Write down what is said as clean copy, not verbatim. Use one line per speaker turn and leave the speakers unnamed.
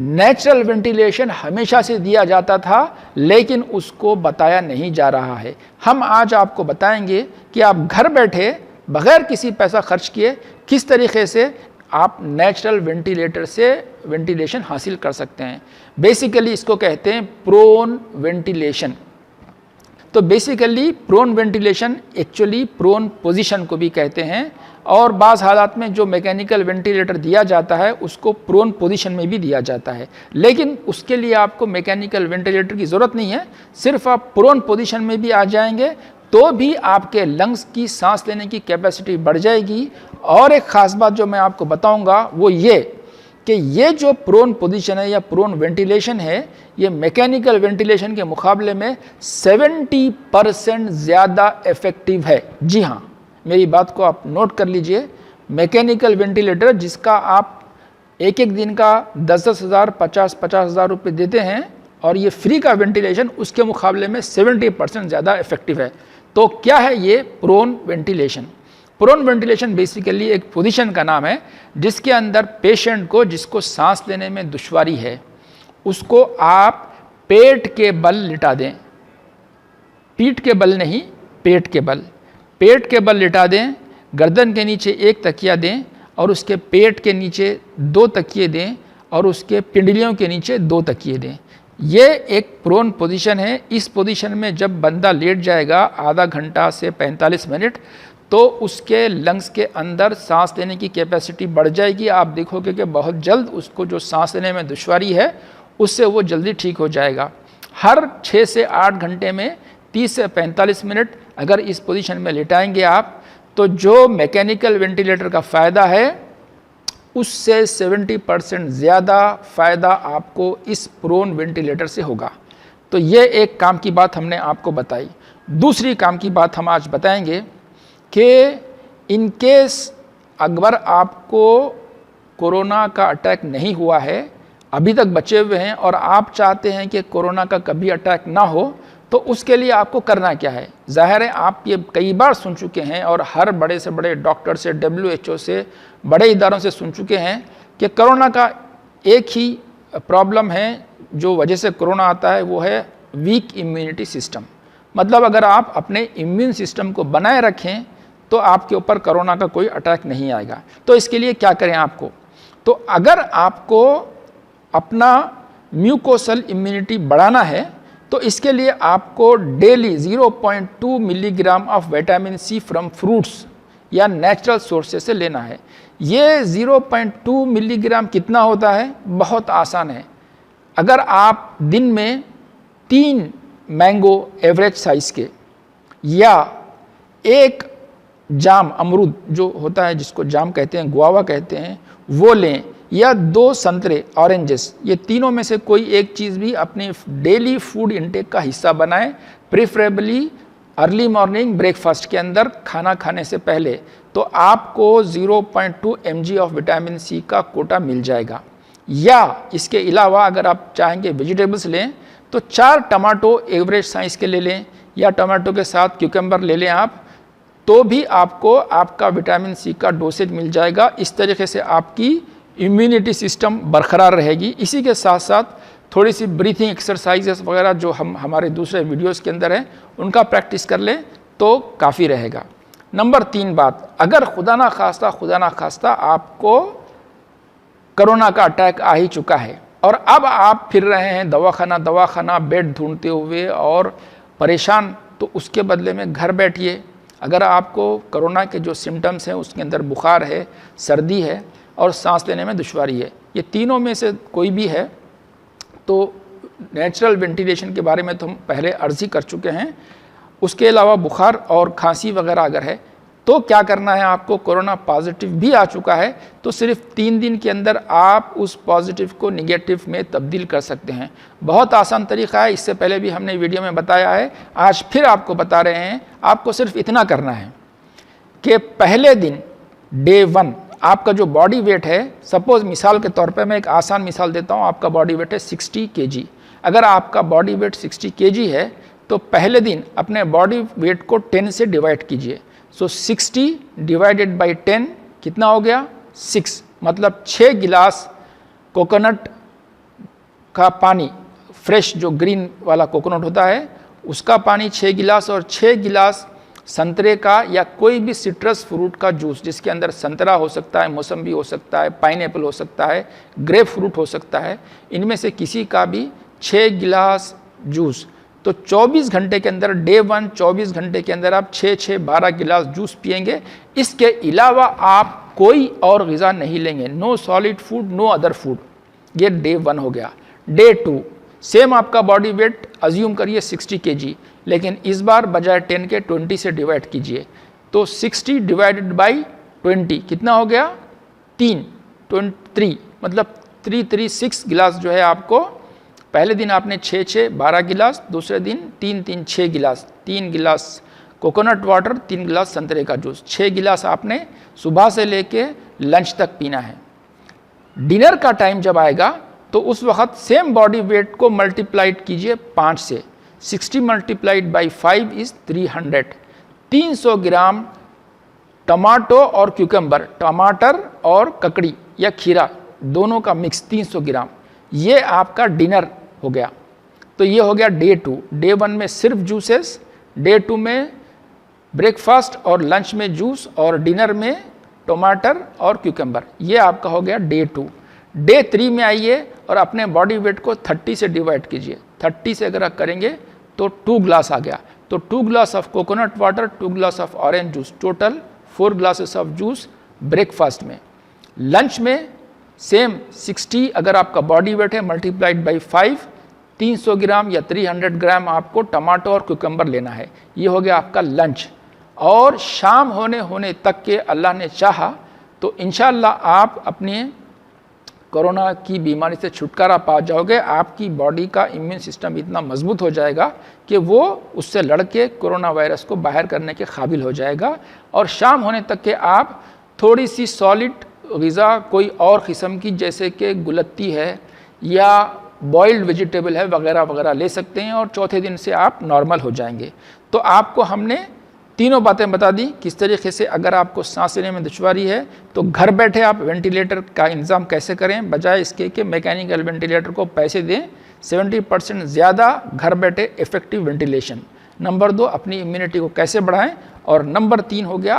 Natural ventilation हमेशा से दिया जाता था, लेकिन उसको बताया नहीं जा रहा है। हम आज आपको बताएंगे कि आप घर बैठे बगैर किसी पैसा खर्च किए किस तरीके से आप नेचुरल वेंटिलेटर से वेंटिलेशन हासिल कर सकते हैं। बेसिकली इसको कहते हैं प्रोन वेंटिलेशन। तो basically prone ventilation actually prone position को भी कहते हैं, और बाज़ हालात में जो मैकेनिकल वेंटिलेटर दिया जाता है उसको प्रोन पोजीशन में भी दिया जाता है, लेकिन उसके लिए आपको मैकेनिकल वेंटिलेटर की ज़रूरत नहीं है। सिर्फ आप प्रोन पोजीशन में भी आ जाएंगे तो भी आपके लंग्स की सांस लेने की कैपेसिटी बढ़ जाएगी। और एक ख़ास बात जो मैं आपको बताऊंगा वो ये कि ये जो प्रोन पोजीशन है या प्रोन वेंटिलेशन है, ये मैकेनिकल वेंटिलेशन के मुकाबले में 70% ज़्यादा इफ़ेक्टिव है। जी हाँ, मेरी बात को आप नोट कर लीजिए। मैकेनिकल वेंटिलेटर जिसका आप एक एक दिन का 10-10 हज़ार 50-50 हज़ार रुपये देते हैं, और ये फ्री का वेंटिलेशन उसके मुकाबले में 70% ज़्यादा इफ़ेक्टिव है। तो क्या है ये prone ventilation? Prone ventilation basically एक पोजीशन का नाम है जिसके अंदर पेशेंट को, जिसको सांस लेने में दुश्वारी है, उसको आप पेट के बल लिटा दें। पीठ के बल नहीं, पेट के बल। पेट के बल लिटा दें, गर्दन के नीचे एक तकिया दें और उसके पेट के नीचे 2 तकिए दें और उसके पिंडलियों के नीचे 2 तकिए दें। ये एक प्रोन पोजीशन है। इस पोजीशन में जब बंदा लेट जाएगा आधा घंटा से 45 मिनट, तो उसके लंग्स के अंदर सांस लेने की कैपेसिटी बढ़ जाएगी। आप देखोगे कि बहुत जल्द उसको जो सांस लेने में दुश्वारी है उससे वो जल्दी ठीक हो जाएगा। हर 6 से 8 घंटे में 30 से 45 मिनट अगर इस पोजीशन में लेटाएंगे आप, तो जो मैकेनिकल वेंटिलेटर का फ़ायदा है उससे 70% ज़्यादा फ़ायदा आपको इस प्रोन वेंटिलेटर से होगा। तो ये एक काम की बात हमने आपको बताई। दूसरी काम की बात हम आज बताएंगे कि इन केस अगर आपको कोरोना का अटैक नहीं हुआ है, अभी तक बचे हुए हैं, और आप चाहते हैं कि कोरोना का कभी अटैक ना हो, तो उसके लिए आपको करना क्या है? ज़ाहिर है आप ये कई बार सुन चुके हैं और हर बड़े से बड़े डॉक्टर से, WHO से, बड़े इदारों से सुन चुके हैं कि कोरोना का एक ही प्रॉब्लम है जो वजह से कोरोना आता है, वो है वीक इम्यूनिटी सिस्टम। मतलब अगर आप अपने इम्यून सिस्टम को बनाए रखें तो आपके ऊपर कोरोना का कोई अटैक नहीं आएगा। तो इसके लिए क्या करें आपको? तो अगर आपको अपना म्यूकोसल इम्यूनिटी बढ़ाना है तो इसके लिए आपको daily 0.2 milligram of vitamin C from fruits या नेचुरल सोर्सेस से लेना है। ये 0.2 मिलीग्राम कितना होता है? बहुत आसान है। अगर आप दिन में 3 मैंगो एवरेज साइज़ के, या 1 जाम अमरूद जो होता है जिसको जाम कहते हैं, गुआवा कहते हैं, वो लें, या 2 संतरे ऑरेंजेस, ये तीनों में से कोई एक चीज़ भी अपने डेली फूड इंटेक का हिस्सा बनाएं, प्रेफरेबली अर्ली मॉर्निंग ब्रेकफास्ट के अंदर खाना खाने से पहले। तो आपको 0.2 mg ऑफ विटामिन सी का कोटा मिल जाएगा। या इसके अलावा अगर आप चाहेंगे वेजिटेबल्स लें तो 4 टमाटो एवरेज साइज़ के ले लें, या टमाटो के साथ क्यूकम्बर ले लें आप, तो भी आपको आपका विटामिन सी का डोसेज मिल जाएगा। इस तरीके से आपकी इम्यूनिटी सिस्टम बरकरार रहेगी। इसी के साथ साथ थोड़ी सी ब्रीथिंग एक्सरसाइजेस वगैरह जो हम हमारे दूसरे वीडियोस के अंदर हैं उनका प्रैक्टिस कर लें तो काफ़ी रहेगा। नंबर 3 बात, अगर खुदा ना खास्ता आपको कोरोना का अटैक आ ही चुका है और अब आप फिर रहे हैं दवाखाना बेड ढूंढते हुए और परेशान, तो उसके बदले में घर बैठिए। अगर आपको कोरोना के जो सिम्टम्स हैं उसके अंदर बुखार है, सर्दी है और सांस लेने में दुश्वारी है, ये तीनों में से कोई भी है, तो नेचुरल वेंटिलेशन के बारे में तो हम पहले अर्ज़ ही कर चुके हैं। उसके अलावा बुखार और खांसी वगैरह अगर है तो क्या करना है आपको? कोरोना पॉजिटिव भी आ चुका है तो सिर्फ 3 दिन के अंदर आप उस पॉजिटिव को निगेटिव में तब्दील कर सकते हैं। बहुत आसान तरीका है, इससे पहले भी हमने वीडियो में बताया है, आज फिर आपको बता रहे हैं। आपको सिर्फ इतना करना है कि पहले दिन डे 1 आपका जो बॉडी वेट है, सपोज़ मिसाल के तौर पे मैं एक आसान मिसाल देता हूँ, आपका बॉडी वेट है 60 kg। अगर आपका बॉडी वेट 60 kg है तो पहले दिन अपने बॉडी वेट को 10 से डिवाइड कीजिए। सो 60 डिवाइडेड बाई 10 कितना हो गया? 6, मतलब 6 गिलास कोकोनट का पानी, फ्रेश जो ग्रीन वाला कोकोनट होता है उसका पानी 6 गिलास, और 6 गिलास संतरे का या कोई भी सिट्रस फ्रूट का जूस, जिसके अंदर संतरा हो सकता है, मौसम्बी हो सकता है, पाइनएप्पल हो सकता है, ग्रेप फ्रूट हो सकता है, इनमें से किसी का भी 6 गिलास जूस। तो 24 घंटे के अंदर, डे 1 24 घंटे के अंदर आप 6-6 12 गिलास जूस पिएंगे। इसके अलावा आप कोई और ग़िज़ा नहीं लेंगे, no solid food, no other food. ये डे 1 हो गया। डे 2 सेम आपका बॉडी वेट अज्यूम करिए 60 kg, लेकिन इस बार बजाय 10 के 20 से डिवाइड कीजिए। तो 60 डिवाइडेड बाई 20 कितना हो गया? 3 मतलब 3 गिलास जो है आपको, पहले दिन आपने 6 12 गिलास, दूसरे दिन 3 6 गिलास, 3 गिलास कोकोनट वाटर, 3 गिलास संतरे का जूस, 6 गिलास आपने सुबह से लेके लंच तक पीना है। डिनर का टाइम जब आएगा तो उस वक्त सेम बॉडी वेट को मल्टीप्लाइड कीजिए 5 से। 60 multiplied by 5 is 300। 300 gram tomato और क्यूकम्बर, टमाटर और ककड़ी या खीरा दोनों का मिक्स 300 ग्राम, ये आपका डिनर हो गया। तो ये हो गया डे 2। डे 1 में सिर्फ जूसेस, डे 2 में ब्रेकफास्ट और लंच में जूस, और डिनर में टमाटर और क्यूकम्बर। ये आपका हो गया डे 2। डे 3 में आइए और अपने बॉडी वेट को 30 से डिवाइड कीजिए। 30 से अगर आप करेंगे तो 2 ग्लास आ गया। तो 2 glass of coconut water, 2 glass of orange juice, total 4 glasses of juice breakfast में। लंच में सेम 60 अगर आपका बॉडी वेट है मल्टीप्लाइड बाई 5, 300 ग्राम या 300 ग्राम आपको टमाटो और क्यूकम्बर लेना है। ये हो गया आपका लंच। और शाम होने तक के अल्लाह ने चाहा तो इंशाअल्लाह आप अपने कोरोना की बीमारी से छुटकारा पा जाओगे। आपकी बॉडी का इम्यून सिस्टम इतना मजबूत हो जाएगा कि वो उससे लड़ के कोरोना वायरस को बाहर करने के काबिल हो जाएगा। और शाम होने तक के आप थोड़ी सी सॉलिड ग़िज़ा कोई और किस्म की, जैसे कि गुलत्ती है या बॉइल्ड वेजिटेबल है वगैरह वगैरह ले सकते हैं, और चौथे दिन से आप नॉर्मल हो जाएंगे। तो आपको हमने तीनों बातें बता दी किस तरीके से अगर आपको सांस लेने में दुश्वारी है तो घर बैठे आप वेंटिलेटर का इंतज़ाम कैसे करें, बजाय इसके कि मैकेनिकल वेंटिलेटर को पैसे दें। 70% ज़्यादा घर बैठे इफ़ेक्टिव वेंटिलेशन। नंबर 2 अपनी इम्यूनिटी को कैसे बढ़ाएं, और नंबर 3 हो गया